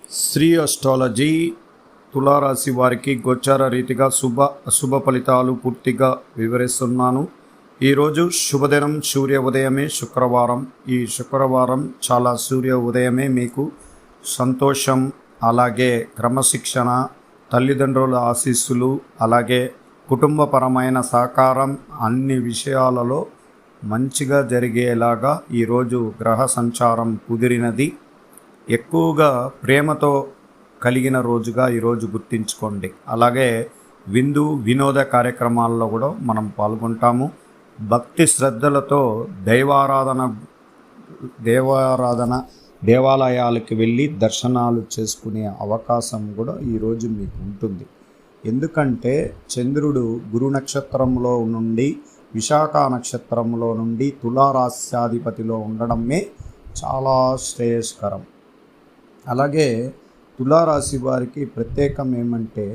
Shri astrology తులారాశి వారికి గోచార రీతిగా అశుభ ఫలితాలు పూర్తిగా వివరిస్తున్నాను. ఈరోజు శుభదినం, సూర్య ఉదయమే శుక్రవారం. ఈ శుక్రవారం చాలా సూర్య ఉదయమే మీకు సంతోషం, అలాగే క్రమశిక్షణ, తల్లిదండ్రుల ఆశీస్సులు, అలాగే కుటుంబపరమైన సహకారం అన్ని విషయాలలో మంచిగా జరిగేలాగా ఈరోజు గ్రహ సంచారం కుదిరినది. ఎక్కువగా ప్రేమతో కలిగిన రోజుగా ఈరోజు గుర్తించుకోండి. అలాగే వినోద కార్యక్రమాల్లో కూడా మనం పాల్గొంటాము. భక్తి శ్రద్ధలతో దేవాలయాలకు వెళ్ళి దర్శనాలు చేసుకునే అవకాశం కూడా ఈరోజు మీకు ఉంటుంది. ఎందుకంటే చంద్రుడు గురు నక్షత్రంలో నుండి విశాఖ నక్షత్రంలో నుండి తులారాశ్యాధిపతిలో ఉండడమే చాలా శ్రేయస్కరం. అలాగే తులారాశి వారికి ప్రత్యేకం ఏమంటే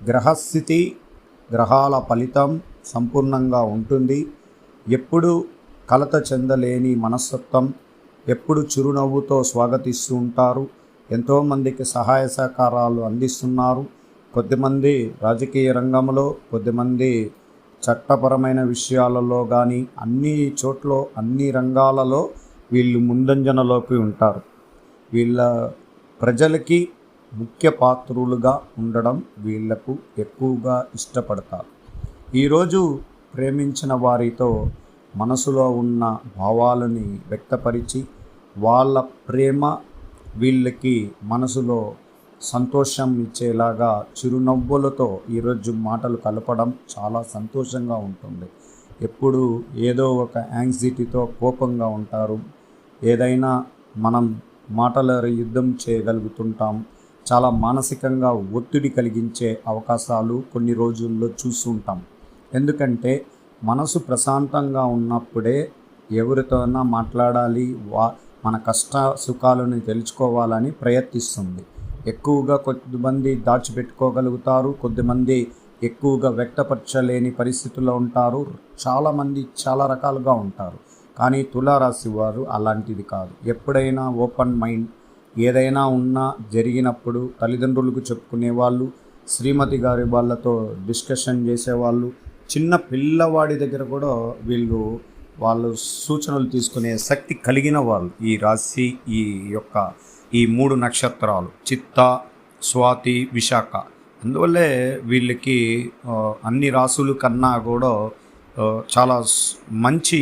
గ్రహస్థితి, గ్రహాల ఫలితం సంపూర్ణంగా ఉంటుంది. ఎప్పుడు కలత చెందలేని మనస్తత్వం, ఎప్పుడు చిరునవ్వుతో స్వాగతిస్తూ ఉంటారు. ఎంతోమందికి సహాయ సహకారాలు అందిస్తున్నారు. కొద్దిమంది రాజకీయ రంగంలో, కొద్దిమంది చట్టపరమైన విషయాలలో కానీ అన్ని చోట్ల అన్ని రంగాలలో వీళ్ళు ముందంజనలోకి ఉంటారు. వీళ్ళ ప్రజలకి ముఖ్య పాత్రులుగా ఉండడం వీళ్లకు ఎక్కువగా ఇష్టపడతారు. ఈరోజు ప్రేమించిన వారితో మనసులో ఉన్న భావాలని వ్యక్తపరిచి వాళ్ళ ప్రేమ వీళ్ళకి మనసులో సంతోషం ఇచ్చేలాగా చిరునవ్వులతో ఈరోజు మాటలు కలపడం చాలా సంతోషంగా ఉంటుంది. ఎప్పుడు ఏదో ఒక యాంగ్జైటీతో కోపంగా ఉంటారు. ఏదైనా మనం మాటల యుద్ధం చేయగలుగుతుంటాం. చాలా మానసికంగా ఒత్తిడి కలిగించే అవకాశాలు కొన్ని రోజుల్లో చూస్తుంటాం. ఎందుకంటే మనసు ప్రశాంతంగా ఉన్నప్పుడే ఎవరితోనైనా మాట్లాడాలి, మన కష్ట సుఖాలను తెలుసుకోవాలని ప్రయత్నిస్తుంది. ఎక్కువగా కొద్దిమంది దాచిపెట్టుకోగలుగుతారు, కొద్దిమంది ఎక్కువగా వ్యక్తపరచలేని పరిస్థితుల్లో ఉంటారు. చాలామంది చాలా రకాలుగా ఉంటారు. కానీ తులారాశి వారు అలాంటిది కాదు. ఎప్పుడైనా ఓపెన్ మైండ్, ఏదైనా ఉన్నా జరిగినప్పుడు తల్లిదండ్రులకు చెప్పుకునేవాళ్ళు, శ్రీమతి గారి వాళ్ళతో డిస్కషన్ చేసేవాళ్ళు, చిన్న పిల్లవాడి దగ్గర కూడా వాళ్ళు సూచనలు తీసుకునే శక్తి కలిగిన వాళ్ళు. ఈ రాశి ఈ 3 నక్షత్రాలు చిత్త, స్వాతి, విశాఖ. అందువల్లే వీళ్ళకి అన్ని రాసుల కన్నా కూడా చాలా మంచి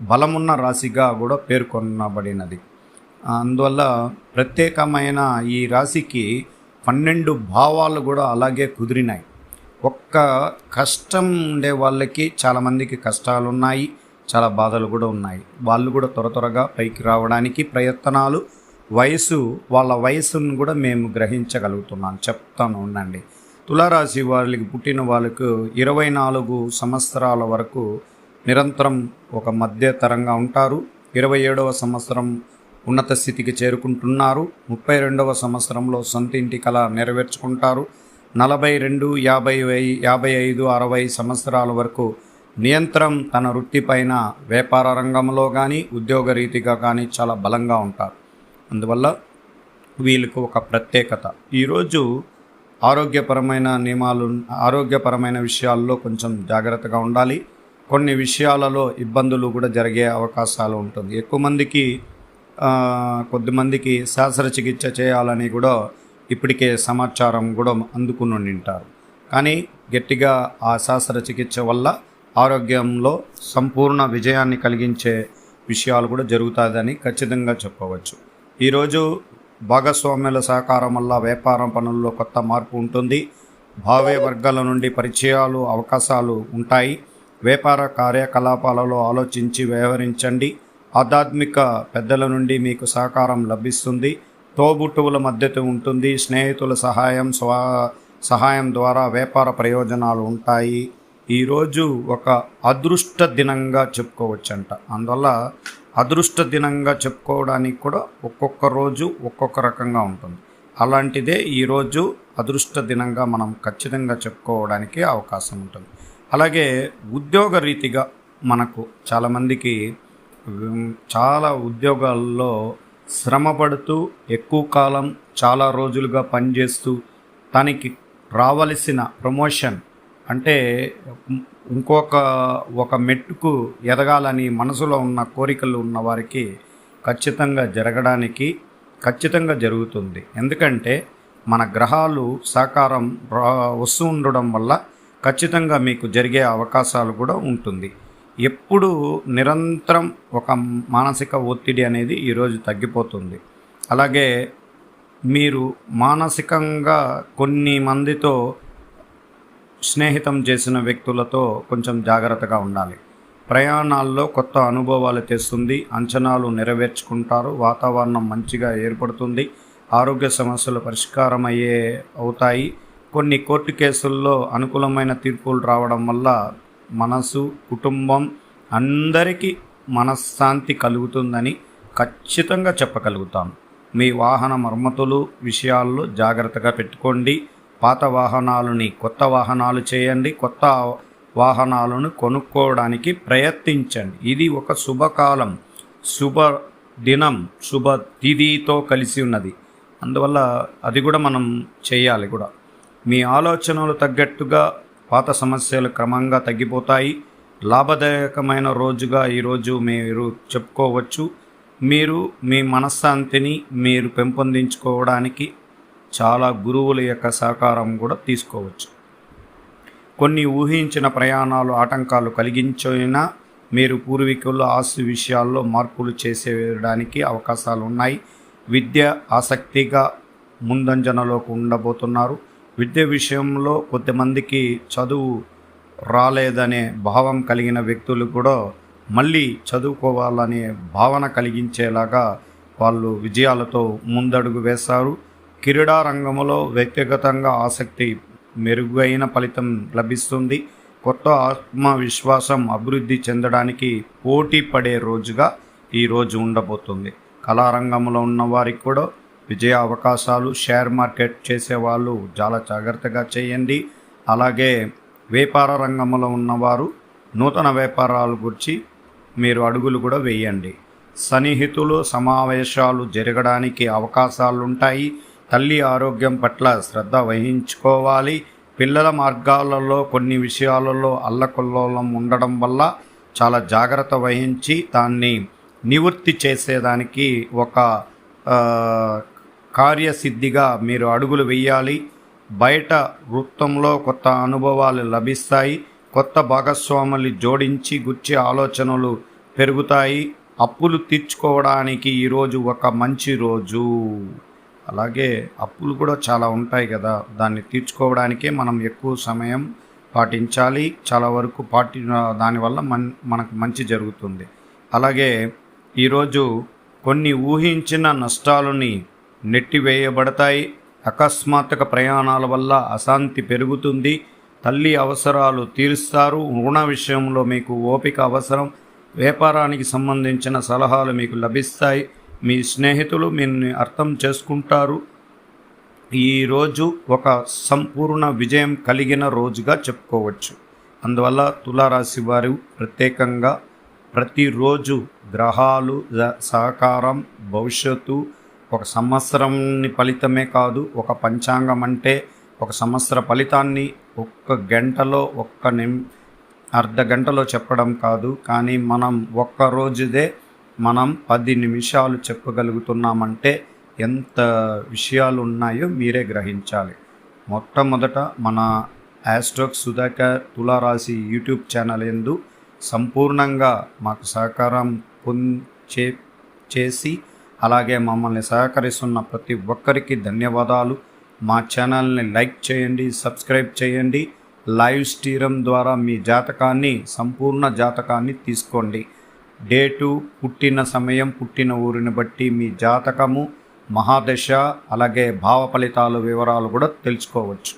బలమున్న రాశిగా కూడా పేర్కొనబడినది. అందువల్ల ప్రత్యేకమైన ఈ రాశికి 12 భావాలు కూడా అలాగే కుదిరినాయి. ఒక్క కష్టం ఉండే వాళ్ళకి చాలామందికి కష్టాలు ఉన్నాయి, చాలా బాధలు కూడా ఉన్నాయి. వాళ్ళు కూడా త్వరగా పైకి రావడానికి ప్రయత్నాలు, వాళ్ళ వయసును కూడా మేము గ్రహించగలుగుతున్నాను. చెప్తాను ఉండండి. తులారాశి వాళ్ళకి పుట్టిన వాళ్ళకు 24 సంవత్సరాల వరకు నిరంతరం ఒక మధ్యతరంగా ఉంటారు. 27వ సంవత్సరం ఉన్నత స్థితికి చేరుకుంటున్నారు. 32వ సంవత్సరంలో సొంత ఇంటి కళ నెరవేర్చుకుంటారు. 42, 50, 55, 60 సంవత్సరాల వరకు నియంత్రం తన వృత్తిపైన వ్యాపార రంగంలో కానీ ఉద్యోగ రీతిగా కానీ చాలా బలంగా ఉంటారు. అందువల్ల వీళ్ళకు ఒక ప్రత్యేకత. ఈరోజు ఆరోగ్యపరమైన విషయాల్లో కొంచెం జాగ్రత్తగా ఉండాలి. కొన్ని విషయాలలో ఇబ్బందులు కూడా జరిగే అవకాశాలు ఉంటుంది. కొద్దిమందికి శస్త్రచికిత్స చేయాలని కూడా ఇప్పటికే సమాచారం కూడా అందుకుని ఉంటారు. కానీ గట్టిగా ఆ శస్త్రచికిత్స వల్ల ఆరోగ్యంలో సంపూర్ణ విజయాన్ని కలిగించే విషయాలు కూడా జరుగుతుందని ఖచ్చితంగా చెప్పవచ్చు. ఈరోజు భాగస్వామ్యుల సహకారం వల్ల వ్యాపారం పనుల్లో కొత్త మార్పు ఉంటుంది. భావే వర్గాల నుండి పరిచయాలు, అవకాశాలు ఉంటాయి. వ్యాపార కార్యకలాపాలలో ఆలోచించి వ్యవహరించండి. ఆధ్యాత్మిక పెద్దల నుండి మీకు సహకారం లభిస్తుంది. తోబుట్టువుల మద్దతు ఉంటుంది. స్నేహితుల సహాయం ద్వారా వ్యాపార ప్రయోజనాలు ఉంటాయి. ఈరోజు ఒక అదృష్ట దినంగా చెప్పుకోవచ్చంట. అందువల్ల అదృష్ట దినంగా చెప్పుకోవడానికి కూడా ఒక్కొక్క రోజు ఒక్కొక్క రకంగా ఉంటుంది. అలాంటిదే ఈరోజు అదృష్ట దినంగా మనం ఖచ్చితంగా చెప్పుకోవడానికి అవకాశం ఉంటుంది. అలాగే ఉద్యోగ రీతిగా మనకు చాలామందికి చాలా ఉద్యోగాల్లో శ్రమపడుతూ ఎక్కువ కాలం చాలా రోజులుగా పనిచేస్తూ తనకి రావలసిన ప్రమోషన్ అంటే ఒక మెట్టుకు ఎదగాలని మనసులో ఉన్న కోరికలు ఉన్న వారికి ఖచ్చితంగా జరుగుతుంది. ఎందుకంటే మన గ్రహాలు సహకారం వస్తూ ఉండడం వల్ల ఖచ్చితంగా మీకు జరిగే అవకాశాలు కూడా ఉంటుంది. ఎప్పుడు నిరంతరం ఒక మానసిక ఒత్తిడి అనేది ఈరోజు తగ్గిపోతుంది. అలాగే మీరు మానసికంగా కొన్ని మందితో స్నేహితం చేసిన వ్యక్తులతో కొంచెం జాగ్రత్తగా ఉండాలి. ప్రయాణాల్లో కొత్త అనుభవాలు తెస్తుంది. అంచనాలు నెరవేర్చుకుంటారు. వాతావరణం మంచిగా ఏర్పడుతుంది. ఆరోగ్య సమస్యలు పరిష్కారం అవుతాయి. కొన్ని కోర్టు కేసుల్లో అనుకూలమైన తీర్పులు రావడం వల్ల మనసు, కుటుంబం అందరికీ మనశ్శాంతి కలుగుతుందని ఖచ్చితంగా చెప్పగలుగుతాను. మీ వాహన మరమ్మతులు విషయాల్లో జాగ్రత్తగా పెట్టుకోండి. పాత వాహనాలని కొత్త వాహనాలు చేయండి. కొత్త వాహనాలను కొనుక్కోవడానికి ప్రయత్నించండి. ఇది ఒక శుభకాలం, శుభ దినం, శుభ తిథితో కలిసి ఉన్నది. అందువల్ల అది కూడా మనం చేయాలి కూడా. మీ ఆలోచనలు తగ్గట్టుగా పాత సమస్యలు క్రమంగా తగ్గిపోతాయి. లాభదాయకమైన రోజుగా ఈరోజు మీరు చెప్పుకోవచ్చు. మీరు మీ మనశ్శాంతిని మీరు పెంపొందించుకోవడానికి చాలా గురువుల యొక్క సహకారం కూడా తీసుకోవచ్చు. కొన్ని ఊహించిన ప్రయాణాలు ఆటంకాలు కలిగించినా మీరు పూర్వీకుల ఆస్తి విషయాల్లో మార్పులు చేసేయడానికి అవకాశాలు ఉన్నాయి. విద్య ఆసక్తిగా ముందంజనలోకి ఉండబోతున్నారు. విద్య విషయంలో కొద్దిమందికి చదువు రాలేదనే భావం కలిగిన వ్యక్తులు కూడా మళ్ళీ చదువుకోవాలనే భావన కలిగించేలాగా వాళ్ళు విజయాలతో ముందడుగు వేస్తారు. క్రీడా రంగంలో వ్యక్తిగతంగా ఆసక్తి మెరుగైన ఫలితం లభిస్తుంది. కొత్త ఆత్మవిశ్వాసం అభివృద్ధి చెందడానికి పోటీ పడే రోజుగా ఈరోజు ఉండబోతుంది. కళారంగంలో ఉన్న వారికి కూడా విజయ అవకాశాలు. షేర్ మార్కెట్ చేసేవాళ్ళు చాలా జాగ్రత్తగా చేయండి. అలాగే వ్యాపార రంగంలో ఉన్నవారు నూతన వ్యాపారాల గురించి మీరు అడుగులు కూడా వేయండి. సన్నిహితులు సమావేశాలు జరగడానికి అవకాశాలు ఉంటాయి. తల్లి ఆరోగ్యం పట్ల శ్రద్ధ వహించుకోవాలి. పిల్లల మార్గాలలో కొన్ని విషయాలలో అల్లకల్లోలం ఉండడం వల్ల చాలా జాగ్రత్త వహించి దాన్ని నివృత్తి చేసేదానికి ఒక కార్యసిద్ధిగా మీరు అడుగులు వేయాలి. బయట వృత్తంలో కొత్త అనుభవాలు లభిస్తాయి. కొత్త భాగస్వాములు జోడించి గుర్చి ఆలోచనలు పెరుగుతాయి. అప్పులు తీర్చుకోవడానికి ఈరోజు ఒక మంచి రోజు. అలాగే అప్పులు కూడా చాలా ఉంటాయి కదా, దాన్ని తీర్చుకోవడానికే మనం ఎక్కువ సమయం పాటించాలి. చాలా వరకు దానివల్ల మనకు మంచి జరుగుతుంది. అలాగే ఈరోజు కొన్ని ఊహించిన నష్టాలని నెట్టివేయబడతాయి. అకస్మాత్తుగా ప్రయాణాల వల్ల అశాంతి పెరుగుతుంది. తల్లి అవసరాలు తీరుస్తారు. రుణ విషయంలో మీకు ఓపిక అవసరం. వ్యాపారానికి సంబంధించిన సలహాలు మీకు లభిస్తాయి. మీ స్నేహితులు మిమ్మల్ని అర్థం చేసుకుంటారు. ఈరోజు ఒక సంపూర్ణ విజయం కలిగిన రోజుగా చెప్పుకోవచ్చు. అందువల్ల తులారాశి వారు ప్రత్యేకంగా ప్రతిరోజు గ్రహాలు సహకారం, భవిష్యత్తు, ఒక సంవత్సరంని ఫలితమే కాదు, ఒక పంచాంగం అంటే ఒక సంవత్సర ఫలితాన్ని ఒక్క గంటలో అర్ధ గంటలో చెప్పడం కాదు. కానీ మనం ఒక్క రోజుదే మనం 10 నిమిషాలు చెప్పగలుగుతున్నామంటే ఎంత విషయాలు ఉన్నాయో మీరే గ్రహించాలి. మొట్టమొదట మన ఆస్ట్రోక్ సుధాకర్ తులారాశి యూట్యూబ్ ఛానల్ యందు సంపూర్ణంగా మాకు సహకారం చేసి అలాగే మమ్మల్ని సహకరిస్తున్న ప్రతి ఒక్కరికి ధన్యవాదాలు. మా ఛానల్ని లైక్ చేయండి, సబ్స్క్రైబ్ చేయండి. లైవ్ స్ట్రీమ్ ద్వారా మీ జాతకాన్ని, సంపూర్ణ జాతకాన్ని తీసుకోండి. డేటు, పుట్టిన సమయం, పుట్టిన ఊరిని బట్టి మీ జాతకము, మహాదశ అలాగే భావ ఫలితాలు వివరాలు కూడా తెలుసుకోవచ్చు.